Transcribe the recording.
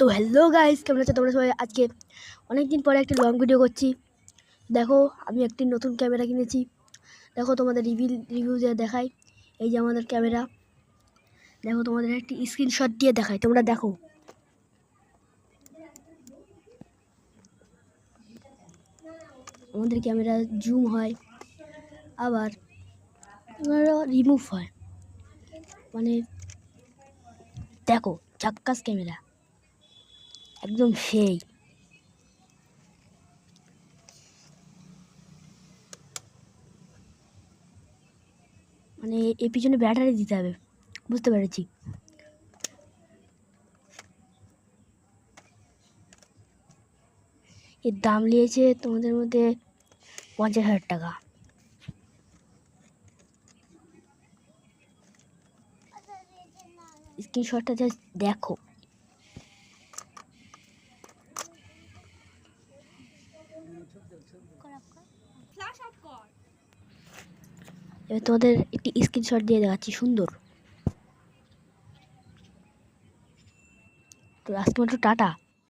তো hello guys, কেমন আছো তোমরা সবাই? আজকে অনেক দিন পরে একটি লং ভিডিও করছি। দেখো, আমি একটি নতুন ক্যামেরা কিনেছি। দেখো তোমাদের রিভিউ দিয়ে দেখাই। এই যে আমাদের ক্যামেরা। দেখো তোমাদের একটি স্ক্রিনশট দিয়ে দেখাই, তোমরা দেখো। আমাদের ক্যামেরা জুম হয়, আবার রিমুভ হয়। মানে দেখো, ঝাক্কাস ক্যামেরা, একদম সেই। মানে এর পিছনে ব্যাটারি দিতে হবে, বুঝতে পেরেছি। এর দাম নিয়েছে তোমাদের মধ্যে 50,000 টাকা। স্ক্রিনশটটা জাস্ট দেখো। এবার তোমাদের একটি স্ক্রিনশট দিয়ে দেখাচ্ছি, সুন্দর। তো আজকে মাত্র টাটা।